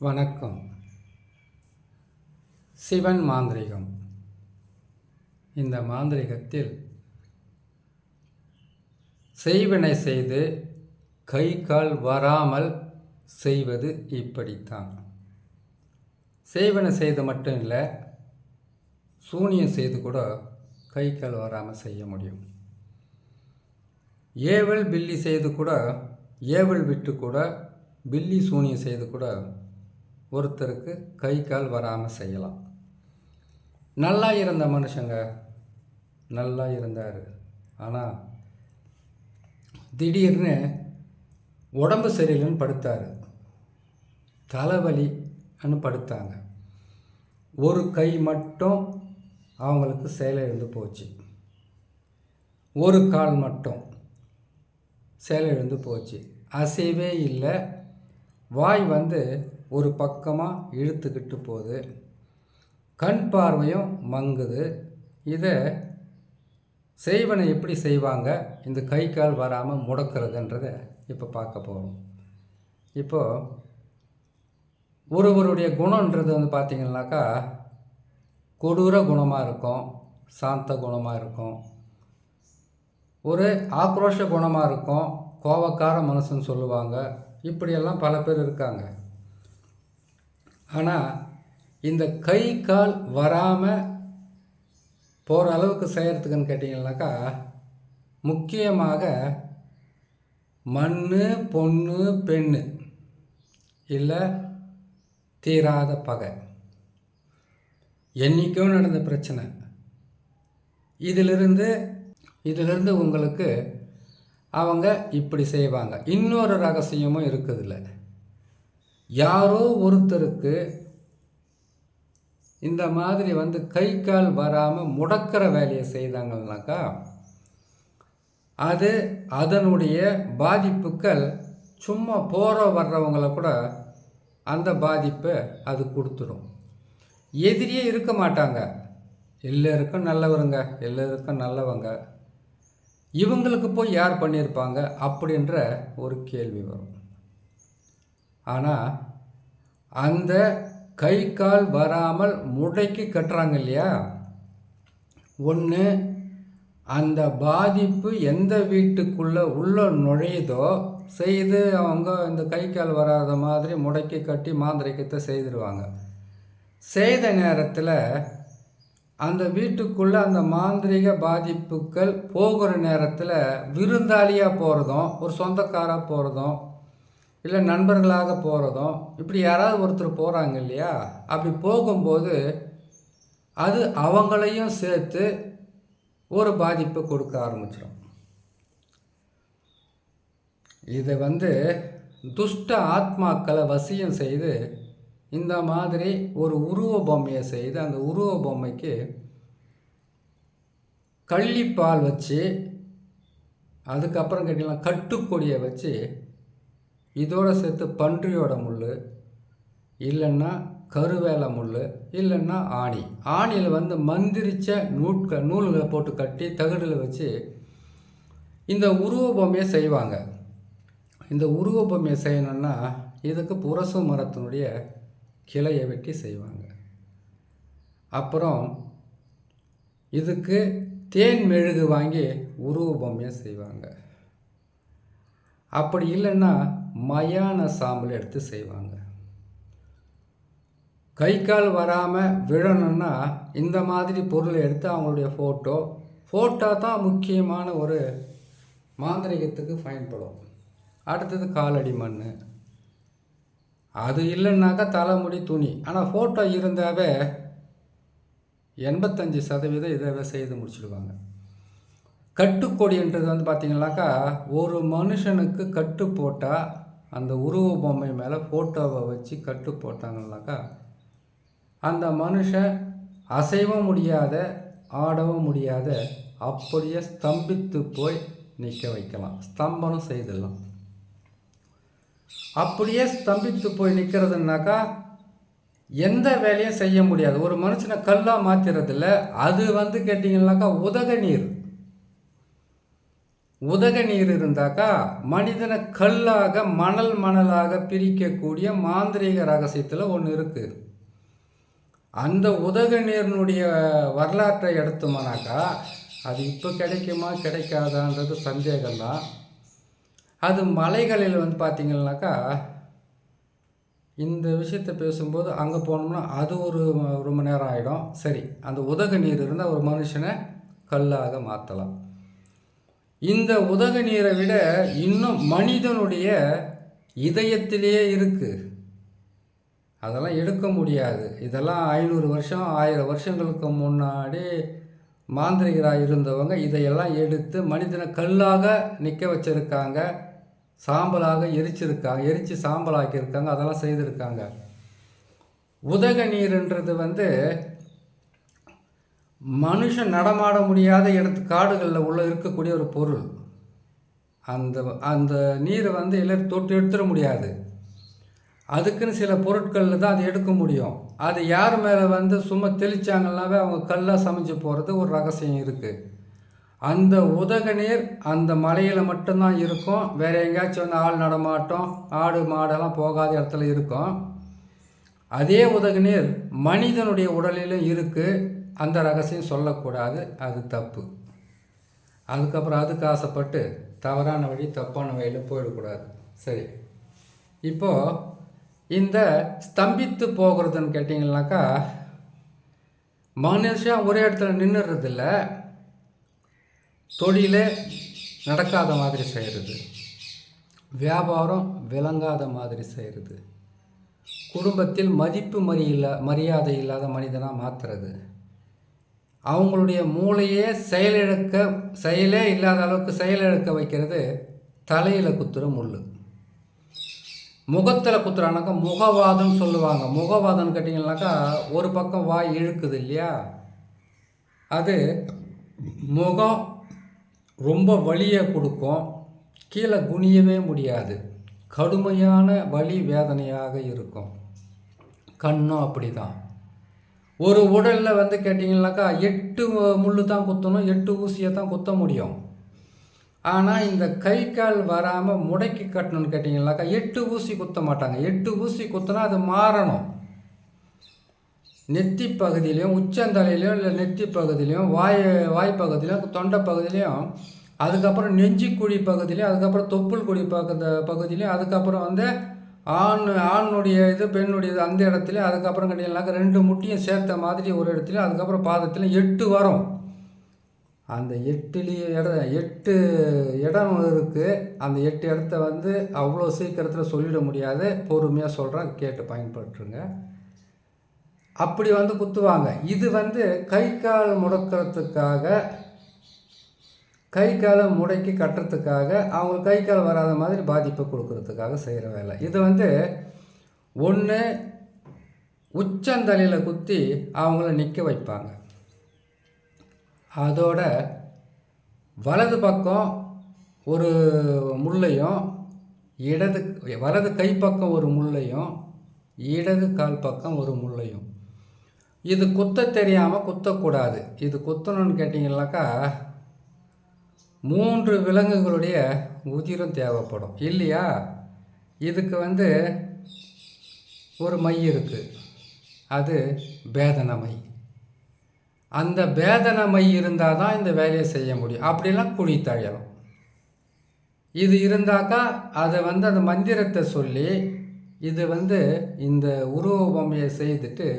வணக்கம். சிவன் மாந்திரிகம். இந்த மாந்திரிகத்தில் செய்வினை செய்து கை கால் வராமல் செய்வது இப்படித்தான். செய்வினை செய்து மட்டும் இல்லை, சூனியம் செய்து கூட கை கால் வராமல் செய்ய முடியும். ஏவல் பில்லி செய்து கூட, ஏவல் விட்டு கூட, பில்லி சூனியம் செய்து கூட ஒருத்தருக்கு கை கால் வராமல் செய்யலாம். நல்லா இருந்த மனுஷங்க நல்லா இருந்தார், ஆனால் திடீர்னு உடம்பு சரியில்லைன்னு படுத்தார், தலைவலின்னு படுத்தாங்க. ஒரு கை மட்டும் அவங்களுக்கு செயலிழந்து போச்சு, ஒரு கால் மட்டும் செயலிழந்து போச்சு. அசைவே இல்லை, வாய் ஒரு பக்கமாக இழுத்துக்கிட்டு போகுது, கண் பார்வையும் மங்குது. இதை செய்வனை எப்படி செய்வாங்க, இந்த கை கால் வராமல் முடக்கிறதுன்றதை இப்போ பார்க்க போகிறோம். இப்போது ஒருவருடைய குணன்றது பார்த்திங்கனாக்கா கொடூர குணமாக இருக்கும், சாந்த குணமாக இருக்கும், ஒரு ஆக்ரோஷ குணமாக இருக்கும், கோபக்கார மனுஷன் சொல்லுவாங்க. இப்படியெல்லாம் பல பேர் இருக்காங்க. ஆனால் இந்த கை கால் வராமல் போகிற அளவுக்கு செய்கிறதுக்குன்னு கேட்டிங்கன்னாக்கா, முக்கியமாக மண் பொண்ணு பெண்ணு இல்லை தீராத பகை, என்றைக்கும் நடந்த பிரச்சனை, இதிலிருந்து உங்களுக்கு அவங்க இப்படி செய்வாங்க. இன்னொரு ரகசியமும் இருக்குதுல்ல, யாரோ ஒருத்தருக்கு இந்த மாதிரி கை கால் வராமல் முடக்கிற வேலையை செய்தாங்கன்னாக்கா, அது அதனுடைய பாதிப்புகள் சும்மா போகிற வர்றவங்களை கூட அந்த பாதிப்பை அது கொடுத்துடும். எதிரியே இருக்க மாட்டாங்க, எல்லோருக்கும் நல்லவருங்க, எல்லோருக்கும் நல்லவங்க, இவங்களுக்கு போய் யார் பண்ணியிருப்பாங்க அப்படின்ற ஒரு கேள்வி வரும். ஆனால் அந்த கை கால் வராமல் முடைக்கு கட்டுறாங்க இல்லையா, ஒன்று அந்த பாதிப்பு எந்த வீட்டுக்குள்ளே உள்ள நுழையுதோ செய்து அவங்க இந்த கை கால் வராத மாதிரி முடைக்கி கட்டி மாந்திரிகத்தை செய்திருவாங்க. செய்த நேரத்தில் அந்த வீட்டுக்குள்ளே அந்த மாந்திரிக பாதிப்புகள் போகிற நேரத்தில் விருந்தாளியாக போகிறதும், ஒரு சொந்தக்காராக போகிறதும், இல்லை நண்பர்களாக போகிறதும், இப்படி யாராவது ஒருத்தர் போகிறாங்க இல்லையா, அப்படி போகும்போது அது அவங்களையும் சேர்த்து ஒரு பாதிப்பை கொடுக்க ஆரம்பிச்சிடும். இதை துஷ்ட ஆத்மாக்களை வசியம் செய்து இந்த மாதிரி ஒரு உருவ பொம்மையை செய்து, அந்த உருவ பொம்மைக்கு கள்ளிப்பால் வச்சு, அதுக்கப்புறம் கேட்டிங்கன்னா கட்டுக்கொடியை வச்சு, இதோடு சேர்த்து பன்றியோட முள், இல்லைன்னா கருவேலை முள், இல்லைன்னா ஆணியில் மந்திரிச்ச நூல்களை போட்டு கட்டி தகடில் வச்சு இந்த உருவ பொம்மையை செய்வாங்க. இந்த உருவ பொம்மையை செய்யணுன்னா இதுக்கு புரசு மரத்தினுடைய கிளையை வெட்டி செய்வாங்க. அப்புறம் இதுக்கு தேன் மெழுகு வாங்கி உருவ பொம்மையை செய்வாங்க. அப்படி இல்லைன்னா மயான சாம்பல் எடுத்து செய்வாங்க. கை கால் வராமல் விழணுன்னா இந்த மாதிரி பொருளை எடுத்து அவங்களுடைய ஃபோட்டோ தான் முக்கியமான ஒரு மாந்திரிகத்துக்கு பயன்படும். அடுத்தது காலடி மண், அது இல்லைன்னாக்கா தலைமுடி துணி. ஆனால் ஃபோட்டோ இருந்தாவே 85% இதை செய்து முடிச்சுடுவாங்க. கட்டுக்கொடின்றது பார்த்திங்கனாக்கா, ஒரு மனுஷனுக்கு கட்டு போட்டால் அந்த உருவ பொம்மை மேலே ஃபோட்டோவை வச்சு கட்டு போட்டாங்கன்னாக்கா, அந்த மனுஷன் அசைவும் முடியாத, ஆடவும் முடியாத, அப்படியே ஸ்தம்பித்து போய் நிற்க வைக்கலாம், ஸ்தம்பனம் செய்திடலாம். அப்படியே ஸ்தம்பித்து போய் நிற்கிறதுனாக்கா எந்த வேலையும் செய்ய முடியாது. ஒரு மனுஷனை கல்லாக மாற்றிறதில்ல, அது கேட்டிங்கனாக்கா உதக நீர், உதக நீர் இருந்தாக்கா மனிதனை கல்லாக மணலாக பிரிக்கக்கூடிய மாந்திரீக ரகசியத்தில் ஒன்று இருக்குது. அந்த உதக நீரினுடைய வரலாற்றை எடுத்தோம்னாக்கா அது இப்போ கிடைக்குமா கிடைக்காதான்றது சந்தேகம்தான். அது மலைகளில் பார்த்திங்கன்னாக்கா இந்த விஷயத்தை பேசும்போது அங்கே போனோம்னா அது ரொம்ப நேரம் ஆகிடும். சரி, அந்த உதக நீர் இருந்தால் ஒரு மனுஷனை கல்லாக மாற்றலாம். இந்த உதக நீரை விட இன்னும் மனிதனுடைய இதயத்திலேயே இருக்குது. அதெல்லாம் எடுக்க முடியாது. இதெல்லாம் 500 வருஷம் 1000 வருஷங்களுக்கு முன்னாடி மாந்திரிகராக இருந்தவங்க இதையெல்லாம் எடுத்து மனிதனை கல்லாக நிற்க வச்சுருக்காங்க, சாம்பலாக எரித்து சாம்பலாக்கியிருக்காங்க, அதெல்லாம் செய்திருக்காங்க. உதக நீர்ன்றது மனுஷன் நடமாட முடியாத காடுகளில் இருக்கக்கூடிய ஒரு பொருள். அந்த நீரை எல்லாரும் தொட்டு எடுத்துட முடியாது. அதுக்குன்னு சில பொருட்களில் தான் அதை எடுக்க முடியும். அது யார் மேலே சும்மா தெளித்தாங்கன்னாவே அவங்க கல்லாக சமைச்சு போகிறது ஒரு ரகசியம் இருக்குது. அந்த உதக நீர் அந்த மலையில் மட்டும்தான் இருக்கும். வேறு எங்கேயாச்சும் ஆள் நடமாட்டம், ஆடு மாடெல்லாம் போகாத இடத்துல இருக்கும். அதே உதக நீர் மனிதனுடைய உடலிலும் இருக்குது. அந்த ரகசியம் சொல்லக்கூடாது, அது தப்பு. அதுக்கப்புறம் அதுக்கு ஆசைப்பட்டு தவறான வழி தப்பான வழியில் போயிடக்கூடாது. சரி, இப்போது இந்த ஸ்தம்பித்து போகிறதுன்னு கேட்டிங்கன்னாக்கா மனுஷன் ஒரே இடத்துல நின்றுறதில்ல, தொழிலே நடக்காத மாதிரி செய்கிறது, வியாபாரம் விளங்காத மாதிரி செய்கிறது, குடும்பத்தில் மதிப்பு மரியாதை இல்லாத மனிதனாக மாற்றுறது, அவங்களுடைய மூளையே செயலே இல்லாத அளவுக்கு செயலிழக்க வைக்கிறது தலையில் குத்துற முள். முகத்தில் குத்துறானாக்கா முகவாதம்னு சொல்லுவாங்க. முகவாதம்னு கேட்டிங்கனாக்கா ஒரு பக்கம் வாய் இழுக்குது இல்லையா, அது முகம் ரொம்ப வலியை கொடுக்கும், கீழே குனியவே முடியாது, கடுமையான வலி வேதனையாக இருக்கும். கண்ணும் அப்படி தான். ஒரு உடலில் கேட்டிங்கனாக்கா 8 முள் தான் குத்தணும், 8 ஊசியை தான் குத்த முடியும். ஆனால் இந்த கை கால் வராமல் முடக்கி கட்டணும்னு கேட்டிங்கனாக்கா 8 ஊசி குத்த மாட்டாங்க. 8 ஊசி குத்தினா அது மாறணும். நெத்தி பகுதியிலையும் உச்சந்தலையிலையும் இல்லை நெத்தி பகுதியிலையும் வாய்ப்பகுதியிலையும் தொண்டை பகுதியிலையும், அதுக்கப்புறம் நெஞ்சிக்குழி பகுதியிலையும், அதுக்கப்புறம் தொப்புள் குழி பகுதியிலையும், அதுக்கப்புறம் ஆணுடைய பெண்ணுடையது அந்த இடத்துலையும், அதுக்கப்புறம் கேட்டிங்கனாக்கா 2 முட்டியும் சேர்த்த மாதிரி ஒரு இடத்துலையும், அதுக்கப்புறம் பாதத்துலையும் 8 வரும். அந்த 8 இடம் இருக்குது. அந்த 8 இடத்த அவ்வளோ சீக்கிரத்தில் சொல்லிட முடியாது, பொறுமையாக சொல்கிறேன், கேட்டு பயன்பட்டுருங்க. அப்படி குத்துவாங்க. இது கை கால் முடக்கிறதுக்காக, கை காலை முடக்கி கட்டுறதுக்காக, அவங்களுக்கு கை கால் வராத மாதிரி பாதிப்பை கொடுக்கறதுக்காக செய்கிற வேலை. இது ஒன்று உச்சந்தலையில் குத்தி அவங்கள நிற்க வைப்பாங்க. அதோட வலது பக்கம் ஒரு முள்ளையும், வலது கைப்பக்கம் ஒரு முள்ளையும், இடது கால் பக்கம் ஒரு முள்ளையும். இது குத்த தெரியாமல் குத்தக்கூடாது. இது குத்தணும்னு கேட்டிங்கனாக்கா 3 விலங்குகளுடைய உதிரம் தேவைப்படும் இல்லையா. இதுக்கு ஒரு மை இருக்குது, அது பேதன மை. அந்த பேதன மை இருந்தால் தான் இந்த வேலையை செய்ய முடியும். அப்படிலாம் குழி தழையணும். இது இருந்தாக்கா அதை அந்த மந்திரத்தை சொல்லி இது இந்த உருவ பொம்மையை செய்துட்டு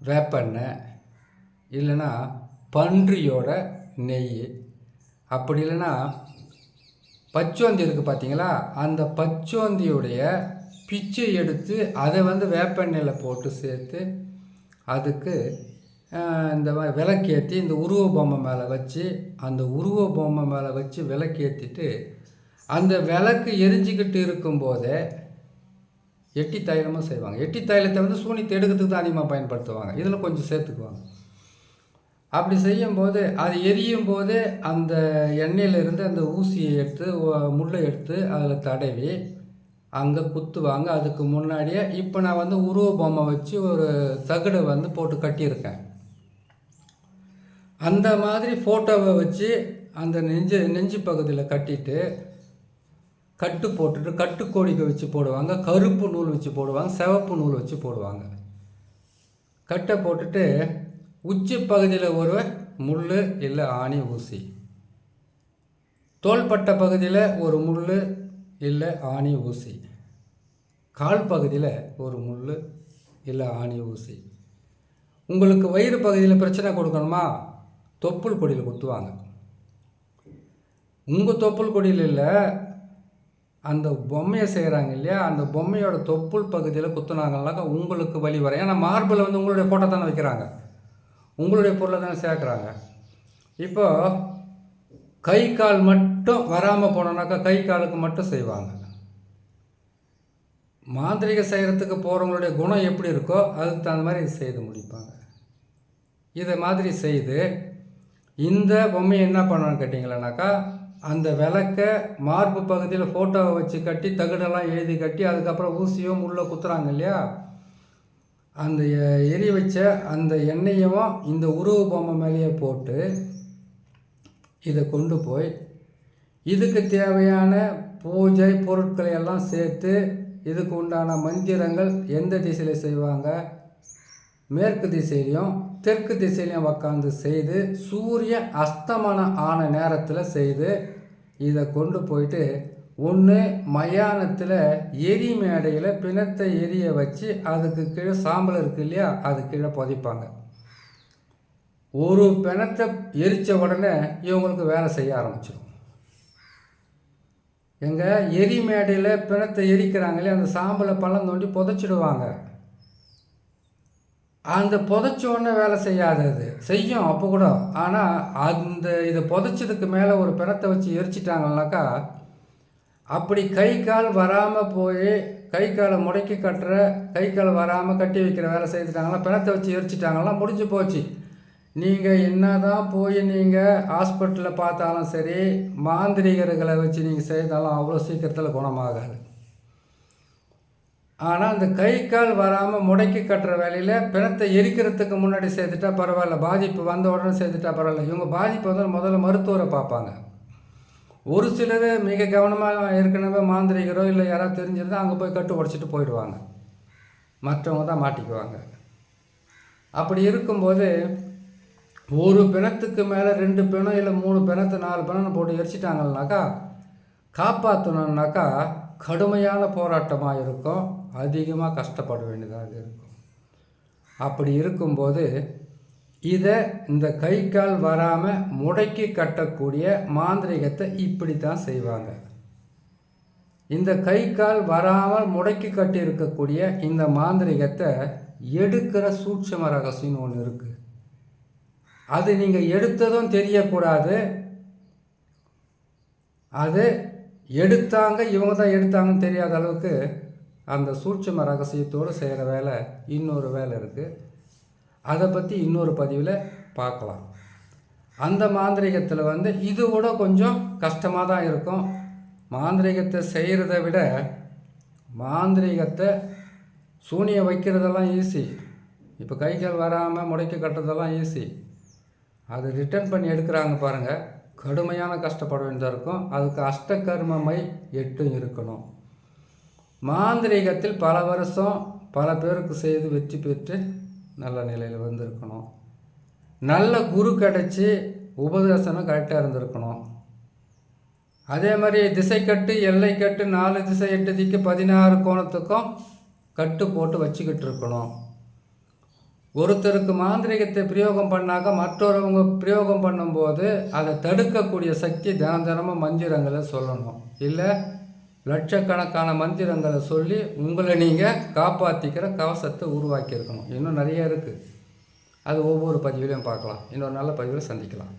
வேப்பெண்ணெய் இல்லைன்னா பன்றியோட நெய், அப்படி இல்லைன்னா பச்சோந்தி இருக்குது பார்த்தீங்களா, அந்த பச்சோந்தியுடைய பிச்சை எடுத்து அதை வேப்பெண்ணெயில் போட்டு சேர்த்து அதுக்கு இந்த விளக்கேற்றி இந்த உருவ பொம்மை மேலே வச்சு, அந்த உருவ பொம்மை மேலே வச்சு விளக்கேற்றிட்டு அந்த விளக்கு எரிஞ்சிக்கிட்டு இருக்கும்போதே எட்டி தைலமும் செய்வாங்க. எட்டி தைலத்தை சூனியத்தை எடுக்கிறதுக்கு தான் அதிகமாக பயன்படுத்துவாங்க. இதில் கொஞ்சம் சேர்த்துக்குவாங்க. அப்படி செய்யும்போது அது எரியும் போது அந்த எண்ணெயிலிருந்து அந்த ஊசியை எடுத்து முள்ளை எடுத்து அதில் தடவி அங்கே குத்துவாங்க. அதுக்கு முன்னாடியே இப்போ நான் உருவ பொம்மை வச்சு ஒரு தகடை போட்டு கட்டியிருக்கேன். அந்த மாதிரி ஃபோட்டோவை வச்சு அந்த நெஞ்சு பகுதியில் கட்டிட்டு கட்டு போட்டுட்டு கட்டுக்கோடிக்கை வச்சு போடுவாங்க, கருப்பு நூல் வச்சு போடுவாங்க, சிவப்பு நூல் வச்சு போடுவாங்க. கட்டை போட்டுட்டு உச்சி பகுதியில் ஒரு முள் இல்லை ஆணி ஊசி, தோள்பட்டை பகுதியில் ஒரு முள் இல்லை ஆணி ஊசி, கால் பகுதியில் ஒரு முள் இல்லை ஆணி ஊசி. உங்களுக்கு வயிறு பகுதியில் பிரச்சனை கொடுக்கணுமா, தொப்புள் கொடியில் குத்துவாங்க. உங்கள் தொப்புள் கொடியில் இல்லை, அந்த பொம்மையை செய்கிறாங்க இல்லையா, அந்த பொம்மையோட தொப்புள் பகுதியில் குத்துனாங்கன்னாக்கா உங்களுக்கு வலி வரும். ஏன்னா மார்பில் வந்து உங்களுடைய ஃபோட்டோ தானே வைக்கிறாங்க, உங்களுடைய பொருளை தானே சேர்க்குறாங்க. இப்போ கை கால் மட்டும் வராமல் போனோன்னாக்கா கை காலுக்கு மட்டும் செய்வாங்க. மாந்திரிகம் செய்கிறதுக்கு போகிறவங்களுடைய குணம் எப்படி இருக்கோ அதுக்கு தகுந்த மாதிரி இது செய்து முடிப்பாங்க. இதை மாதிரி செய்து இந்த பொம்மையை என்ன பண்ணணும்னு கேட்டிங்களானாக்கா, அந்த விளக்க மார்பு பகுதியில் ஃபோட்டோவை வச்சு கட்டி தகுடெல்லாம் எழுதி கட்டி அதுக்கப்புறம் ஊசியோ முள்ளோ குத்துறாங்க இல்லையா, அந்த எரி வச்ச அந்த எண்ணெயும் இந்த உருவ பொம்மை மேலேயே போட்டு இதை கொண்டு போய் இதுக்கு தேவையான பூஜை பொருட்களை எல்லாம் சேர்த்து இதுக்கு உண்டான மந்திரங்கள் எந்த திசையில் செய்வாங்க, மேற்கு திசையிலையும் தெற்கு திசையிலையும் உக்காந்து செய்து சூரிய அஸ்தமனம் ஆன நேரத்தில் செய்து இதை கொண்டு போயிட்டு ஒன்று மயானத்தில் எரி மேடையில் பிணத்தை எரிய வச்சு அதுக்கு கீழே சாம்பல் இருக்குது இல்லையா, அது கீழே புதைப்பாங்க. ஒரு பிணத்தை எரித்த உடனே இவங்களுக்கு வேலை செய்ய ஆரம்பிச்சிடும். எங்கள் எரி மேடையில் பிணத்தை எரிக்கிறாங்களே, அந்த சாம்பலை பள்ளம் தோண்டி புதைச்சிடுவாங்க. அந்த புதைச்சோடனே வேலை செய்யாதது செய்யும் அப்போ கூட. ஆனால் அந்த இதை புதைச்சதுக்கு மேலே ஒரு பிணத்தை வச்சு எரிச்சிட்டாங்கனாக்கா, அப்படி கை கால் வராமல் போய் கை காலை முடக்கி கட்டுற, கை கால் வராமல் கட்டி வைக்கிற வேலை செய்துட்டாங்களா, பிணத்தை வச்சு எரிச்சிட்டாங்களா, முடிஞ்சு போச்சு. நீங்கள் என்ன தான் போய் நீங்கள் ஹாஸ்பிட்டலில் பார்த்தாலும் சரி, மாந்திரிகர்களை வச்சு நீங்கள் செய்தாலும் அவ்வளோ சீக்கிரத்தில் குணமாகாது. ஆனால் அந்த கை கால் வராமல் முடக்கி கட்டுற வேலையில் பிணத்தை எரிக்கிறதுக்கு முன்னாடி செய்துட்டா பரவாயில்ல, பாதிப்பு வந்த உடனே செய்துட்டா பரவாயில்ல. இவங்க பாதிப்பு வந்து முதல்ல மருத்துவரை பார்ப்பாங்க. ஒரு சிலர் மிக கவனமாக ஏற்கனவே மாந்திரிகரோ இல்லை யாராவது தெரிஞ்சிருந்தால் அங்கே போய் கட்டு உடச்சிட்டு போயிடுவாங்க, மற்றவங்க தான் மாட்டிக்குவாங்க. அப்படி இருக்கும்போது ஒரு பிணத்துக்கு மேலே 2 பிணம் இல்லை 3 பிணத்தை 4 பிணம் போட்டு எரிச்சிட்டாங்கன்னாக்கா காப்பாற்றணுன்னாக்கா கடுமையான போராட்டமாக இருக்கும், அதிகமாக கஷ்டப்பட வேண்டியதாக இருக்கும். அப்படி இருக்கும்போது இதை இந்த கை கால் வராமல் முடக்கி கட்டக்கூடிய மாந்திரிகத்தை இப்படி தான் செய்வாங்க. இந்த கை கால் வராமல் முடக்கி கட்டி இருக்கக்கூடிய இந்த மாந்திரிகத்தை எடுக்கிற சூட்சும ரகசியம்னு ஒன்று இருக்குது. அது நீங்கள் எடுத்ததும் தெரியக்கூடாது. அது எடுத்தாங்க இவங்க தான் எடுத்தாங்கன்னு தெரியாத அளவுக்கு அந்த சூட்சும ரகசியத்தோடு செய்கிற வேலை இன்னொரு வேலை இருக்குது. அதை பற்றி இன்னொரு பதிவில் பார்க்கலாம். அந்த மாந்திரிகத்தில் வந்து இது கூட கொஞ்சம் கஷ்டமாக தான் இருக்கும். மாந்திரிகத்தை செய்கிறத விட மாந்திரிகத்தை சூனியம் வைக்கிறதெல்லாம் ஈஸி. இப்போ கை கால் வராமல் முடக்கி கட்டுறதெல்லாம் ஈஸி. அது ரிட்டர்ன் பண்ணி எடுக்கிறாங்க பாருங்கள், கடுமையான கஷ்டப்பட வேண்டியதாக இருக்கும். அதுக்கு அஷ்டகர்மமை 8 இருக்கணும். மாந்திரீகத்தில் பல வருஷம் பல பேருக்கு செய்து வெற்றி பெற்று நல்ல நிலையில் வந்திருக்கணும். நல்ல குரு கிடச்சி உபதேசனம் கரெக்டாக இருந்திருக்கணும். அதே மாதிரி திசைக்கட்டு, எல்லை கட்டு, 4 திசை 8 திக்கு 16 கோணத்துக்கும் கட்டு போட்டு வச்சுக்கிட்டு இருக்கணும். ஒருத்தருக்கு மாந்திரிகத்தை பிரயோகம் பண்ணாக்க மற்றொருவங்க பிரயோகம் பண்ணும்போது அதை தடுக்கக்கூடிய சக்தி தினமும் மந்திரங்களை சொல்லணும். இல்லை லட்சக்கணக்கான மந்திரங்களை சொல்லி உங்களை நீங்கள் காப்பாற்றிக்கிற கவசத்தை உருவாக்கியிருக்கணும். இன்னும் நிறைய இருக்குது. அது ஒவ்வொரு பதிவிலையும் பார்க்கலாம். இன்னொரு நல்ல பதிவில் சந்திக்கலாம்.